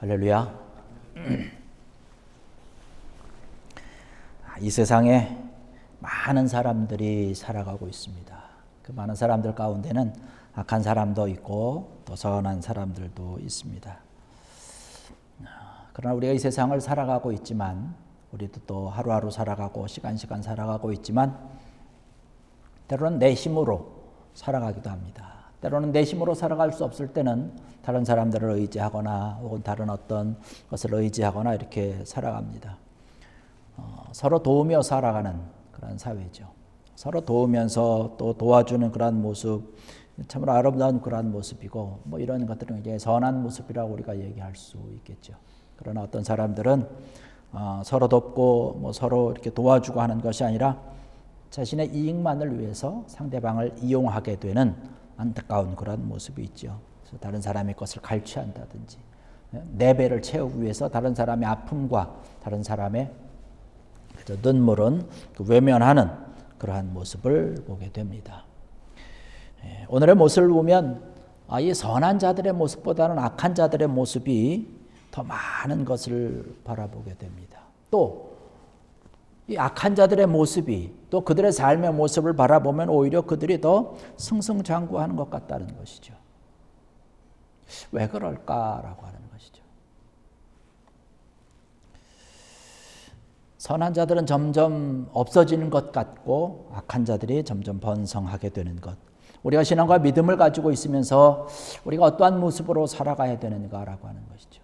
할렐루야. 이 세상에 많은 사람들이 살아가고 있습니다. 그 많은 사람들 가운데는 악한 사람도 있고 또 선한 사람들도 있습니다. 그러나 우리가 이 세상을 살아가고 있지만, 우리도 또 하루하루 살아가고 시간 살아가고 있지만, 때로는 내 힘으로 살아가기도 합니다. 때로는 내 힘으로 살아갈 수 없을 때는 다른 사람들을 의지하거나 혹은 다른 어떤 것을 의지하거나 이렇게 살아갑니다. 서로 도우며 살아가는 그런 사회죠. 서로 도우면서 또 도와주는 그런 모습, 참으로 아름다운 그런 모습이고, 이런 것들은 이제 선한 모습이라고 우리가 얘기할 수 있겠죠. 그러나 어떤 사람들은 서로 돕고 서로 이렇게 도와주고 하는 것이 아니라 자신의 이익만을 위해서 상대방을 이용하게 되는 안타까운 그런 모습이 있죠. 그래서 다른 사람의 것을 갈취한다든지, 내 배를 채우기 위해서 다른 사람의 아픔과 다른 사람의 그저 눈물은 외면하는 그러한 모습을 보게 됩니다. 오늘의 모습을 보면 이 선한 자들의 모습보다는 악한 자들의 모습이 더 많은 것을 바라보게 됩니다. 또 이 악한 자들의 모습이, 또 그들의 삶의 모습을 바라보면 오히려 그들이 더 승승장구하는 것 같다는 것이죠. 왜 그럴까라고 하는 것이죠. 선한 자들은 점점 없어지는 것 같고 악한 자들이 점점 번성하게 되는 것. 우리가 신앙과 믿음을 가지고 있으면서 우리가 어떠한 모습으로 살아가야 되는가라고 하는 것이죠.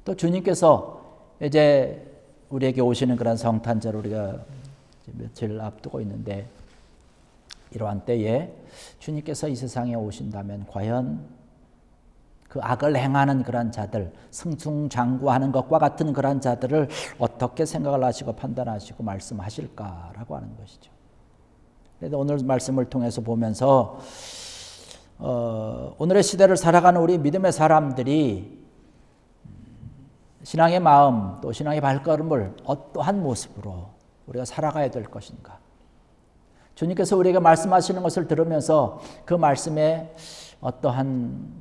또 주님께서 이제 우리에게 오시는 그런 성탄절을 우리가 며칠 앞두고 있는데, 이러한 때에 주님께서 이 세상에 오신다면 과연 그 악을 행하는 그런 자들, 승승장구하는 것과 같은 그런 자들을 어떻게 생각을 하시고 판단하시고 말씀하실까라고 하는 것이죠. 그래서 오늘 말씀을 통해서 보면서 오늘의 시대를 살아가는 우리 믿음의 사람들이 신앙의 마음, 또 신앙의 발걸음을 어떠한 모습으로 우리가 살아가야 될 것인가. 주님께서 우리에게 말씀하시는 것을 들으면서 그 말씀에 어떠한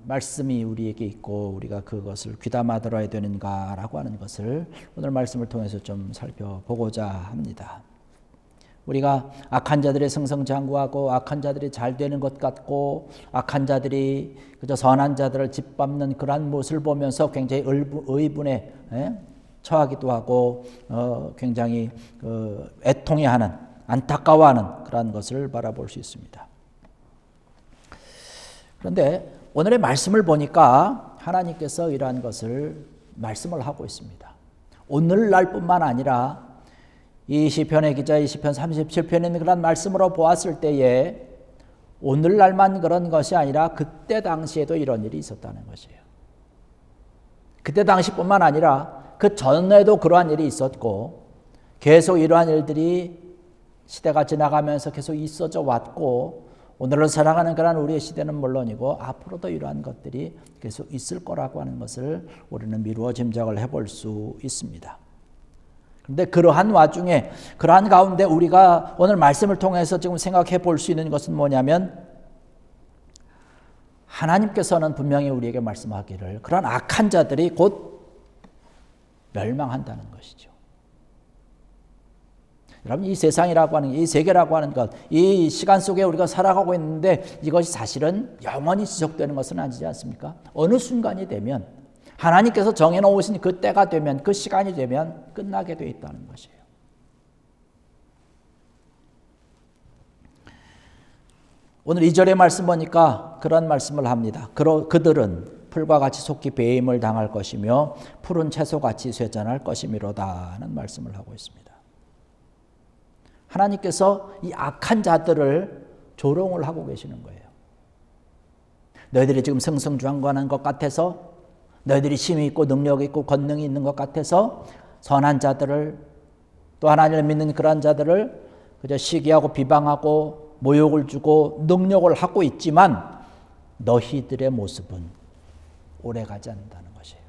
말씀이 우리에게 있고 우리가 그것을 귀담아 들어야 되는가라고 하는 것을 오늘 말씀을 통해서 좀 살펴보고자 합니다. 우리가 악한 자들이 승승장구하고 악한 자들이 잘 되는 것 같고 악한 자들이 그저 선한 자들을 짓밟는 그러한 모습을 보면서 굉장히 의분에 처하기도 하고 굉장히 애통해하는, 안타까워하는 그러한 것을 바라볼 수 있습니다. 그런데 오늘의 말씀을 보니까 하나님께서 이러한 것을 말씀을 하고 있습니다. 오늘날뿐만 아니라 이 시편의 기자, 이 시편 37편에 있는 그런 말씀으로 보았을 때에 오늘날만 그런 것이 아니라 그때 당시에도 이런 일이 있었다는 것이에요. 그때 당시뿐만 아니라 그 전에도 그러한 일이 있었고 계속 이러한 일들이 시대가 지나가면서 계속 있어져 왔고, 오늘을 살아가는 그런 우리의 시대는 물론이고 앞으로도 이러한 것들이 계속 있을 거라고 하는 것을 우리는 미루어 짐작을 해볼 수 있습니다. 그런데 그러한 와중에, 그러한 가운데 우리가 오늘 말씀을 통해서 지금 생각해 볼 수 있는 것은 뭐냐면, 하나님께서는 분명히 우리에게 말씀하기를 그러한 악한 자들이 곧 멸망한다는 것이죠. 여러분, 이 세상이라고 하는, 이 세계라고 하는 것, 이 시간 속에 우리가 살아가고 있는데 이것이 사실은 영원히 지속되는 것은 아니지 않습니까? 어느 순간이 되면, 하나님께서 정해놓으신 그 때가 되면, 그 시간이 되면 끝나게 되어 있다는 것이에요. 오늘 2절의 말씀 보니까 그런 말씀을 합니다. 그들은 풀과 같이 속히 배임을 당할 것이며 푸른 채소같이 쇠잔할 것이미로다 하는 말씀을 하고 있습니다. 하나님께서 이 악한 자들을 조롱을 하고 계시는 거예요. 너희들이 지금 승승장구하는 것 같아서, 너희들이 힘이 있고 능력이 있고 권능이 있는 것 같아서 선한 자들을, 또 하나님을 믿는 그런 자들을 그저 시기하고 비방하고 모욕을 주고 능력을 하고 있지만 너희들의 모습은 오래가지 않는다는 것이에요.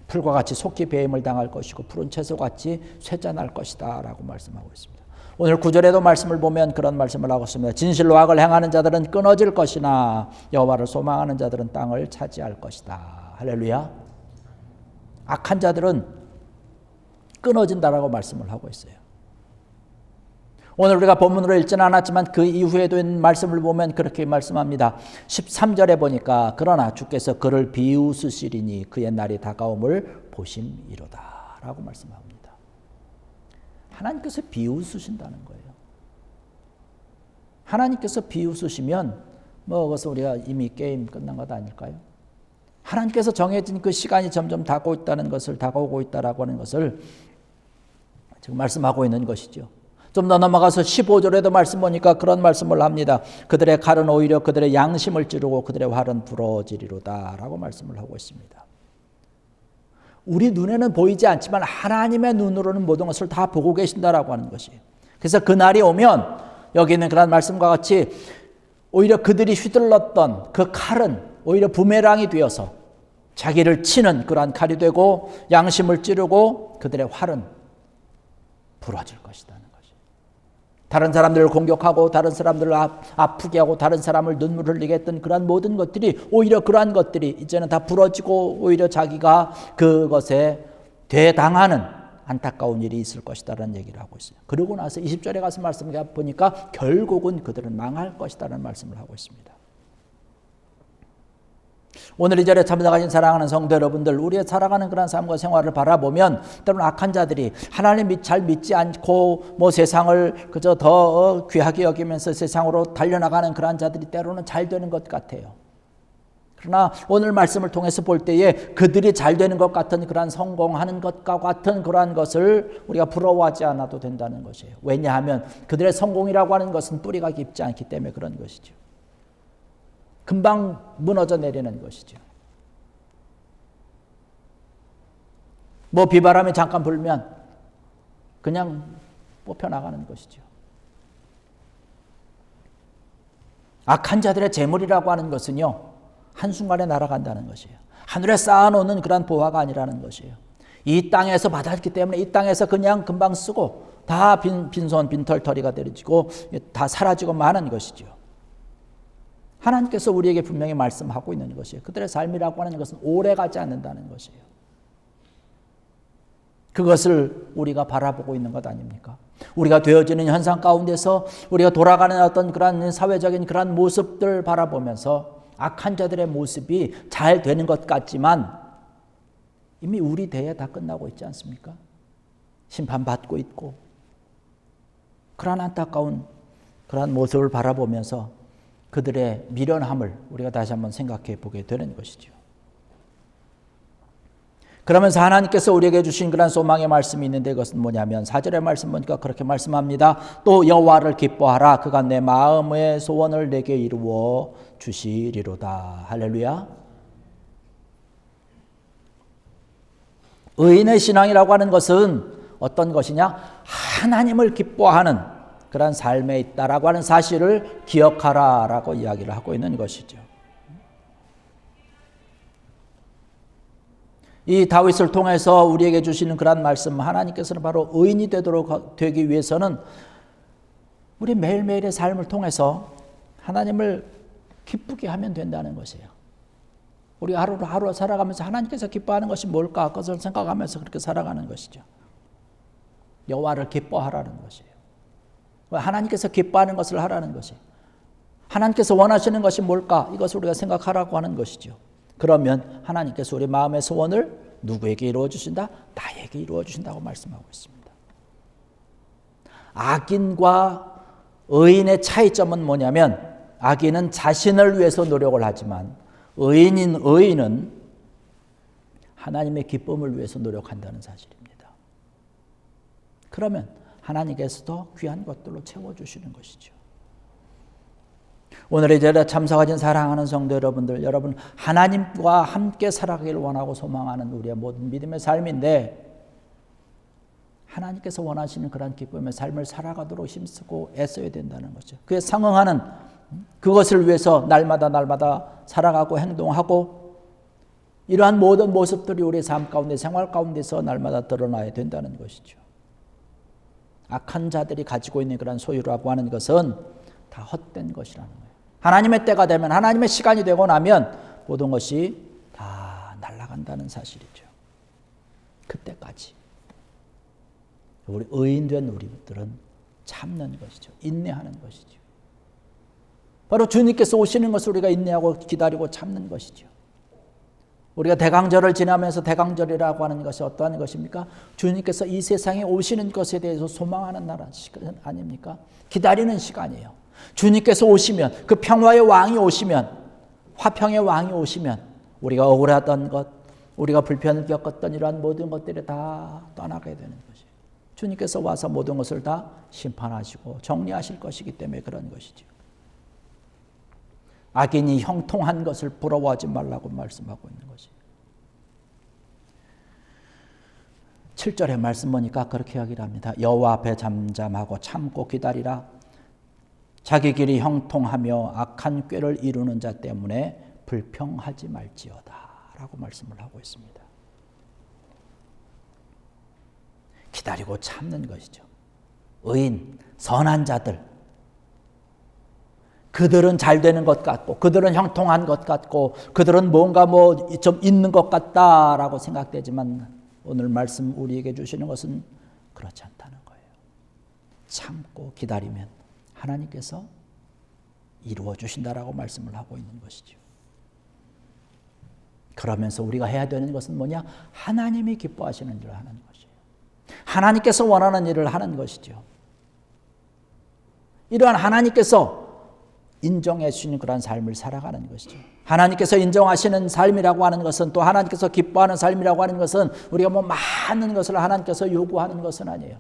풀과 같이 속히 배임을 당할 것이고 푸른 채소같이 쇠잔할 것이다 라고 말씀하고 있습니다. 오늘 9절에도 말씀을 보면 그런 말씀을 하고 있습니다. 진실로 악을 행하는 자들은 끊어질 것이나 여호와를 소망하는 자들은 땅을 차지할 것이다. 할렐루야. 악한 자들은 끊어진다라고 말씀을 하고 있어요. 오늘 우리가 본문으로 읽지는 않았지만 그 이후에도 있는 말씀을 보면 그렇게 말씀합니다. 13절에 보니까 그러나 주께서 그를 비웃으시리니 그의 날이 다가옴을 보심이로다 라고 말씀합니다. 하나님께서 비웃으신다는 거예요. 하나님께서 비웃으시면 그것은 우리가 이미 게임 끝난 것 아닐까요? 하나님께서 정해진 그 시간이 점점 다가오고 있다라고 하는 것을 지금 말씀하고 있는 것이죠. 좀 더 넘어가서 15절에도 말씀 보니까 그런 말씀을 합니다. 그들의 칼은 오히려 그들의 양심을 찌르고 그들의 활은 부러지리로다 라고 말씀을 하고 있습니다. 우리 눈에는 보이지 않지만 하나님의 눈으로는 모든 것을 다 보고 계신다라고 하는 것이에요. 그래서 그 날이 오면 여기 있는 그런 말씀과 같이 오히려 그들이 휘둘렀던 그 칼은 오히려 부메랑이 되어서 자기를 치는 그러한 칼이 되고 양심을 찌르고 그들의 활은 부러질 것이라는 것이에요. 다른 사람들을 공격하고 다른 사람들을 아프게 하고 다른 사람을 눈물 흘리게 했던 그러한 모든 것들이 오히려 그러한 것들이 이제는 다 부러지고 오히려 자기가 그것에 대당하는 안타까운 일이 있을 것이다라는 얘기를 하고 있어요. 그러고 나서 20절에 가서 말씀을 보니까 결국은 그들은 망할 것이다라는 말씀을 하고 있습니다. 오늘 이 자리에 참석하신 사랑하는 성도 여러분들, 우리의 살아가는 그런 삶과 생활을 바라보면 때로는 악한 자들이 하나님 잘 믿지 않고 세상을 그저 더 귀하게 여기면서 세상으로 달려나가는 그런 자들이 때로는 잘 되는 것 같아요. 그러나 오늘 말씀을 통해서 볼 때에 그들이 잘 되는 것 같은 그러한 성공하는 것과 같은 그러한 것을 우리가 부러워하지 않아도 된다는 것이에요. 왜냐하면 그들의 성공이라고 하는 것은 뿌리가 깊지 않기 때문에 그런 것이죠. 금방 무너져 내리는 것이죠. 비바람이 잠깐 불면 그냥 뽑혀나가는 것이죠. 악한 자들의 재물이라고 하는 것은요, 한순간에 날아간다는 것이에요. 하늘에 쌓아놓는 그런 보화가 아니라는 것이에요. 이 땅에서 받았기 때문에 이 땅에서 그냥 금방 쓰고 다 빈손 빈털터리가 되어지고 다 사라지고 마는 것이죠. 하나님께서 우리에게 분명히 말씀하고 있는 것이에요. 그들의 삶이라고 하는 것은 오래가지 않는다는 것이에요. 그것을 우리가 바라보고 있는 것 아닙니까? 우리가 되어지는 현상 가운데서 우리가 돌아가는 어떤 그런 사회적인 그런 모습들 바라보면서 악한 자들의 모습이 잘 되는 것 같지만 이미 우리 대에 다 끝나고 있지 않습니까? 심판받고 있고 그런 안타까운 그런 모습을 바라보면서 그들의 미련함을 우리가 다시 한번 생각해 보게 되는 것이죠. 그러면서 하나님께서 우리에게 주신 그런 소망의 말씀이 있는데 그것은 뭐냐면 4절의 말씀 보니까 그렇게 말씀합니다. 또 여호와를 기뻐하라. 그가 내 마음의 소원을 내게 이루어 주시리로다. 할렐루야. 의인의 신앙이라고 하는 것은 어떤 것이냐? 하나님을 기뻐하는 그런 삶에 있다라고 하는 사실을 기억하라라고 이야기를 하고 있는 것이죠. 이 다윗을 통해서 우리에게 주시는 그런 말씀, 하나님께서는 바로 의인이 되기 위해서는 우리 매일매일의 삶을 통해서 하나님을 기쁘게 하면 된다는 것이에요. 우리 하루 살아가면서 하나님께서 기뻐하는 것이 뭘까? 그것을 생각하면서 그렇게 살아가는 것이죠. 여호와를 기뻐하라는 것이에요. 하나님께서 기뻐하는 것을 하라는 것이에요. 하나님께서 원하시는 것이 뭘까? 이것을 우리가 생각하라고 하는 것이죠. 그러면 하나님께서 우리 마음의 소원을 누구에게 이루어 주신다? 나에게 이루어 주신다고 말씀하고 있습니다. 악인과 의인의 차이점은 뭐냐면 악인은 자신을 위해서 노력을 하지만 의인은 하나님의 기쁨을 위해서 노력한다는 사실입니다. 그러면 하나님께서도 귀한 것들로 채워주시는 것이죠. 오늘 이 자리에 참석하신 사랑하는 성도 여러분들, 여러분 하나님과 함께 살아가기를 원하고 소망하는 우리의 모든 믿음의 삶인데 하나님께서 원하시는 그런 기쁨의 삶을 살아가도록 힘쓰고 애써야 된다는 거죠. 그에 상응하는 그것을 위해서 날마다 살아가고 행동하고 이러한 모든 모습들이 우리의 삶 가운데 생활 가운데서 날마다 드러나야 된다는 것이죠. 악한 자들이 가지고 있는 그런 소유라고 하는 것은 다 헛된 것이라는 거예요. 하나님의 때가 되면, 하나님의 시간이 되고 나면 모든 것이 다 날아간다는 사실이죠. 그때까지 우리 의인된 우리들은 참는 것이죠. 인내하는 것이죠. 바로 주님께서 오시는 것을 우리가 인내하고 기다리고 참는 것이죠. 우리가 대강절을 지나면서 대강절이라고 하는 것이 어떠한 것입니까? 주님께서 이 세상에 오시는 것에 대해서 소망하는 나라 시간 아닙니까? 기다리는 시간이에요. 주님께서 오시면, 그 평화의 왕이 오시면, 화평의 왕이 오시면 우리가 억울하던 것, 우리가 불편을 겪었던 이러한 모든 것들이 다 떠나게 되는 것이에요. 주님께서 와서 모든 것을 다 심판하시고 정리하실 것이기 때문에 그런 것이죠. 악인이 형통한 것을 부러워하지 말라고 말씀하고 있는 것이에요. 7절의 말씀 보니까 그렇게 이야기를 합니다. 여호와 앞에 잠잠하고 참고 기다리라. 자기 길이 형통하며 악한 꾀를 이루는 자 때문에 불평하지 말지어다 라고 말씀을 하고 있습니다. 기다리고 참는 것이죠. 의인, 선한 자들, 그들은 잘 되는 것 같고, 그들은 형통한 것 같고, 그들은 뭔가 좀 있는 것 같다라고 생각되지만 오늘 말씀 우리에게 주시는 것은 그렇지 않다는 거예요. 참고 기다리면 하나님께서 이루어 주신다라고 말씀을 하고 있는 것이죠. 그러면서 우리가 해야 되는 것은 뭐냐? 하나님이 기뻐하시는 일을 하는 것이에요. 하나님께서 원하는 일을 하는 것이죠. 이러한 하나님께서 인정해 주시는 그런 삶을 살아가는 것이죠. 하나님께서 인정하시는 삶이라고 하는 것은, 또 하나님께서 기뻐하는 삶이라고 하는 것은 우리가 많은 것을 하나님께서 요구하는 것은 아니에요.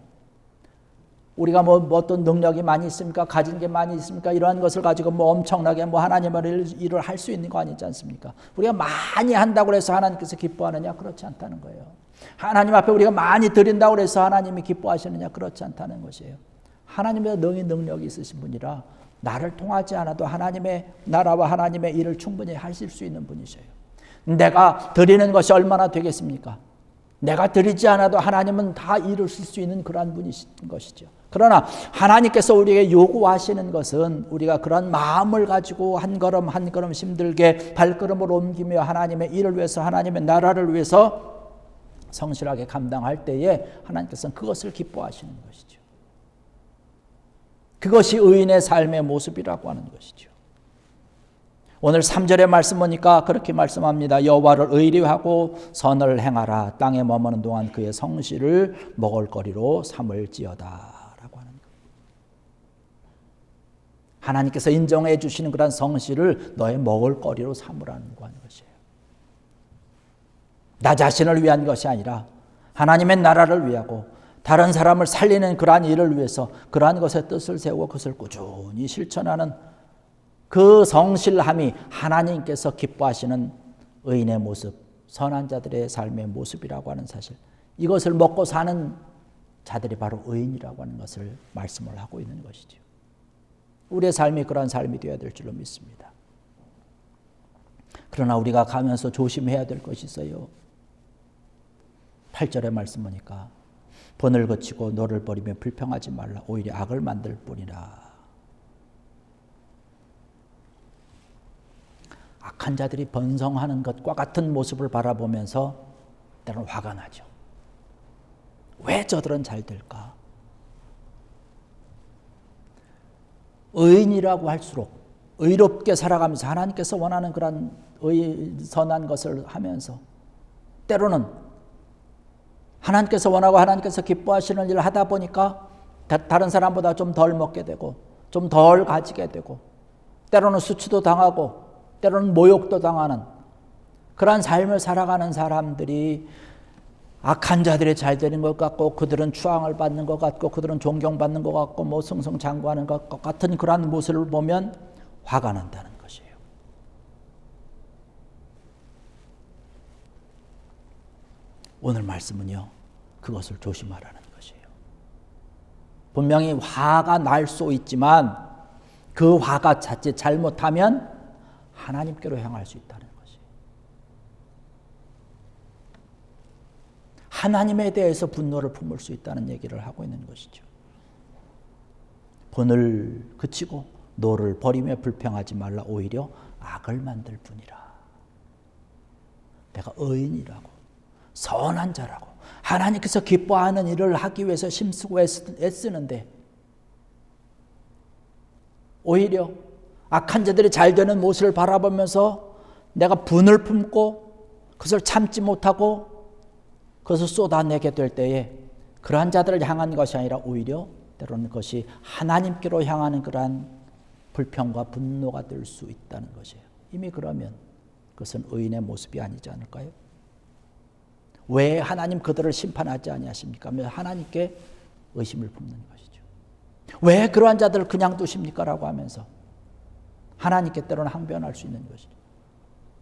우리가 어떤 능력이 많이 있습니까? 가진 게 많이 있습니까? 이러한 것을 가지고 엄청나게 하나님의 일을 할 수 있는 거 아니지 않습니까? 우리가 많이 한다고 해서 하나님께서 기뻐하느냐? 그렇지 않다는 거예요. 하나님 앞에 우리가 많이 드린다고 해서 하나님이 기뻐하시느냐? 그렇지 않다는 것이에요. 하나님의 능력이 있으신 분이라 나를 통하지 않아도 하나님의 나라와 하나님의 일을 충분히 하실 수 있는 분이셔요. 내가 드리는 것이 얼마나 되겠습니까? 내가 드리지 않아도 하나님은 다 이루실 수 있는 그러한 분이신 것이죠. 그러나 하나님께서 우리에게 요구하시는 것은 우리가 그런 마음을 가지고 한 걸음 한 걸음 힘들게 발걸음을 옮기며 하나님의 일을 위해서, 하나님의 나라를 위해서 성실하게 감당할 때에 하나님께서는 그것을 기뻐하시는 것이죠. 그것이 의인의 삶의 모습이라고 하는 것이죠. 오늘 3절의 말씀 보니까 그렇게 말씀합니다. 여호와를 의리하고 선을 행하라. 땅에 머무는 동안 그의 성실을 먹을거리로 삼을지어다 라고 하는 거예요. 하나님께서 인정해 주시는 그런 성실을 너의 먹을거리로 삼으라는 것이에요. 나 자신을 위한 것이 아니라 하나님의 나라를 위하고 다른 사람을 살리는 그러한 일을 위해서 그러한 것에 뜻을 세우고 그것을 꾸준히 실천하는 그 성실함이 하나님께서 기뻐하시는 의인의 모습, 선한 자들의 삶의 모습이라고 하는 사실, 이것을 먹고 사는 자들이 바로 의인이라고 하는 것을 말씀을 하고 있는 것이죠. 우리의 삶이 그런 삶이 되어야 될 줄로 믿습니다. 그러나 우리가 가면서 조심해야 될 것이 있어요. 8절의 말씀 보니까 번을 거치고 너를 버리며 불평하지 말라. 오히려 악을 만들 뿐이라. 악한 자들이 번성하는 것과 같은 모습을 바라보면서 때로는 화가 나죠. 왜 저들은 잘 될까? 의인이라고 할수록 의롭게 살아가면서 하나님께서 원하는 그런 선한 것을 하면서 때로는 하나님께서 원하고 하나님께서 기뻐하시는 일을 하다 보니까 다른 사람보다 좀 덜 먹게 되고 좀 덜 가지게 되고 때로는 수치도 당하고 때로는 모욕도 당하는 그러한 삶을 살아가는 사람들이 악한 자들이 잘 되는 것 같고 그들은 추앙을 받는 것 같고 그들은 존경받는 것 같고 승승장구하는 것 같은 그러한 모습을 보면 화가 난다는 것이에요. 오늘 말씀은요, 그것을 조심하라는 것이에요. 분명히 화가 날 수 있지만 그 화가 자칫 잘못하면 하나님께로 향할 수 있다는 것이에요. 하나님에 대해서 분노를 품을 수 있다는 얘기를 하고 있는 것이죠. 분을 그치고 노를 버리며 불평하지 말라. 오히려 악을 만들 뿐이라. 내가 의인이라고, 선한 자라고, 하나님께서 기뻐하는 일을 하기 위해서 힘쓰고 애쓰는데 오히려 악한 자들이 잘 되는 모습을 바라보면서 내가 분을 품고 그것을 참지 못하고 그것을 쏟아내게 될 때에 그러한 자들을 향한 것이 아니라 오히려 때로는 그것이 하나님께로 향하는 그러한 불평과 분노가 될 수 있다는 것이에요. 이미 그러면 그것은 의인의 모습이 아니지 않을까요? 왜 하나님 그들을 심판하지 아니하십니까? 하나님께 의심을 품는 것이죠. 왜 그러한 자들을 그냥 두십니까? 라고 하면서 하나님께 때로는 항변할 수 있는 것이죠.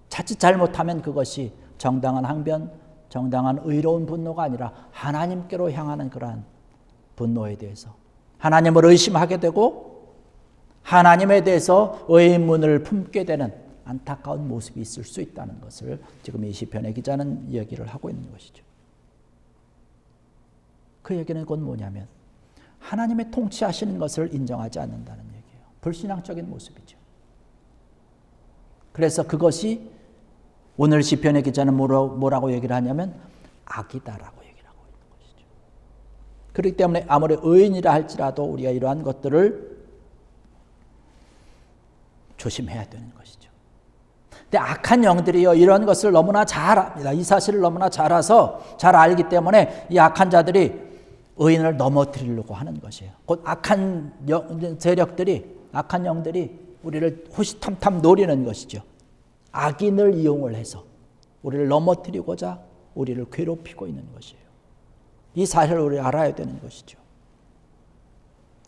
자칫 잘못하면 그것이 정당한 항변, 정당한 의로운 분노가 아니라 하나님께로 향하는 그러한 분노에 대해서 하나님을 의심하게 되고 하나님에 대해서 의문을 품게 되는 안타까운 모습이 있을 수 있다는 것을 지금 이 시편의 기자는 이야기를 하고 있는 것이죠. 그 얘기는 곧 뭐냐면 하나님의 통치하시는 것을 인정하지 않는다는 얘기예요. 불신앙적인 모습이죠. 그래서 그것이 오늘 시편의 기자는 뭐라고 얘기를 하냐면 악이다라고 얘기를 하고 있는 것이죠. 그렇기 때문에 아무리 의인이라 할지라도 우리가 이러한 것들을 조심해야 되는 것이죠. 근데 악한 영들이요, 이런 것을 너무나 잘 압니다. 이 사실을 너무나 잘 알기 때문에 이 악한 자들이 의인을 넘어뜨리려고 하는 것이에요. 곧 악한 세력들이, 악한 영들이 우리를 호시탐탐 노리는 것이죠. 악인을 이용을 해서 우리를 넘어뜨리고자 우리를 괴롭히고 있는 것이에요. 이 사실을 우리가 알아야 되는 것이죠.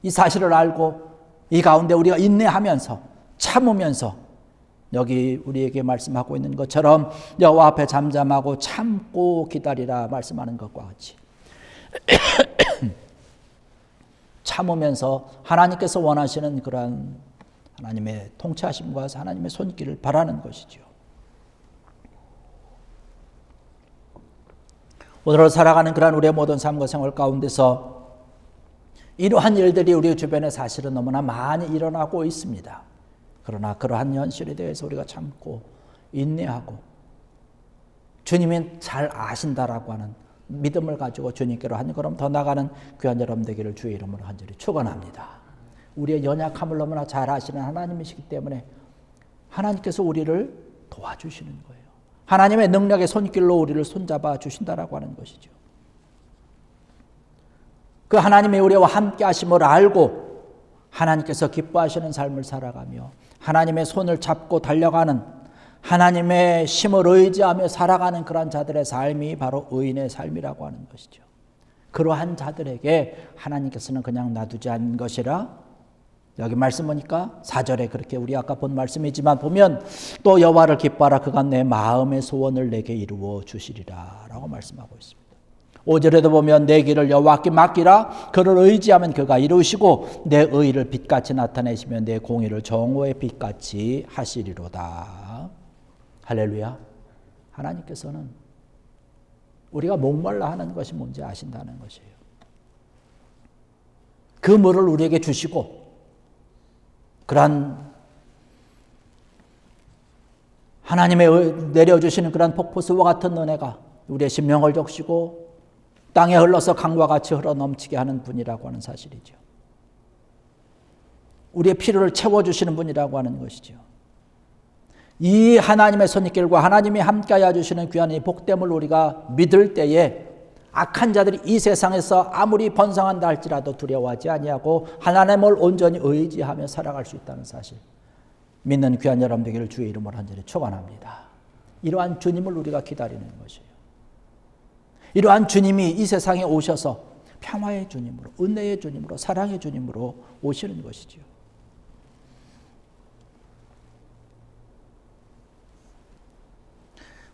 이 사실을 알고 이 가운데 우리가 인내하면서 참으면서 여기 우리에게 말씀하고 있는 것처럼 여호와 앞에 잠잠하고 참고 기다리라 말씀하는 것과 같이 참으면서 하나님께서 원하시는 그러한 하나님의 통치하심과 하나님의 손길을 바라는 것이죠. 오늘을 살아가는 그러한 우리의 모든 삶과 생활 가운데서 이러한 일들이 우리 주변에 사실은 너무나 많이 일어나고 있습니다. 그러나 그러한 현실에 대해서 우리가 참고 인내하고 주님이 잘 아신다라고 하는 믿음을 가지고 주님께로 한 걸음 더 나가는 귀한 여러분 되기를 주의 이름으로 간절히 축원합니다. 우리의 연약함을 너무나 잘 아시는 하나님이시기 때문에 하나님께서 우리를 도와주시는 거예요. 하나님의 능력의 손길로 우리를 손잡아 주신다라고 하는 것이죠. 그 하나님의 우리와 함께 하심을 알고 하나님께서 기뻐하시는 삶을 살아가며 하나님의 손을 잡고 달려가는 하나님의 힘을 의지하며 살아가는 그러한 자들의 삶이 바로 의인의 삶이라고 하는 것이죠. 그러한 자들에게 하나님께서는 그냥 놔두지 않은 것이라 여기 말씀 보니까 4절에 그렇게 우리 아까 본 말씀이지만 보면 또 여호와를 기뻐하라 그가 내 마음의 소원을 내게 이루어 주시리라 라고 말씀하고 있습니다. 5절에도 보면 내 길을 여호와께 맡기라 그를 의지하면 그가 이루시고 내 의를 빛같이 나타내시며 내 공의를 정오의 빛같이 하시리로다. 할렐루야. 하나님께서는 우리가 목말라 하는 것이 뭔지 아신다는 것이에요. 그 물을 우리에게 주시고 그러한 하나님의 내려주시는 그러한 폭포수와 같은 은혜가 우리의 심령을 적시고 땅에 흘러서 강과 같이 흘러넘치게 하는 분이라고 하는 사실이죠. 우리의 필요를 채워주시는 분이라고 하는 것이죠. 이 하나님의 손길과 하나님이 함께하여 주시는 귀한 이 복됨을 우리가 믿을 때에 악한 자들이 이 세상에서 아무리 번성한다 할지라도 두려워하지 아니하고 하나님을 온전히 의지하며 살아갈 수 있다는 사실, 믿는 귀한 여러분 되기를 주의 이름으로 간절히 축원합니다. 이러한 주님을 우리가 기다리는 것이에요. 이러한 주님이 이 세상에 오셔서 평화의 주님으로, 은혜의 주님으로, 사랑의 주님으로 오시는 것이죠.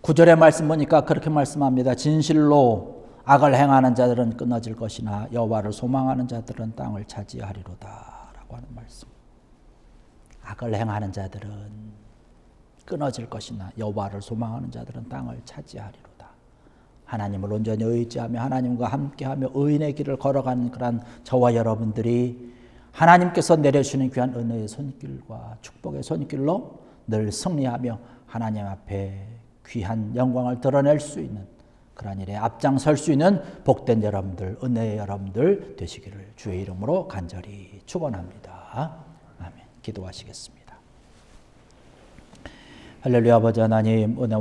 구절의 말씀 보니까 그렇게 말씀합니다. 진실로 악을 행하는 자들은 끊어질 것이나 여호와를 소망하는 자들은 땅을 차지하리로다 라고 하는 말씀. 악을 행하는 자들은 끊어질 것이나 여호와를 소망하는 자들은 땅을 차지하리로다. 하나님을 온전히 의지하며 하나님과 함께하며 의인의 길을 걸어가는 그런 저와 여러분들이 하나님께서 내려주시는 귀한 은혜의 손길과 축복의 손길로 늘 승리하며 하나님 앞에 귀한 영광을 드러낼 수 있는 그러한 일에 앞장설 수 있는 복된 여러분들, 은혜의 여러분들 되시기를 주의 이름으로 간절히 축원합니다. 아멘. 기도하시겠습니다. 할렐루야. 아버지 하나님, 은혜와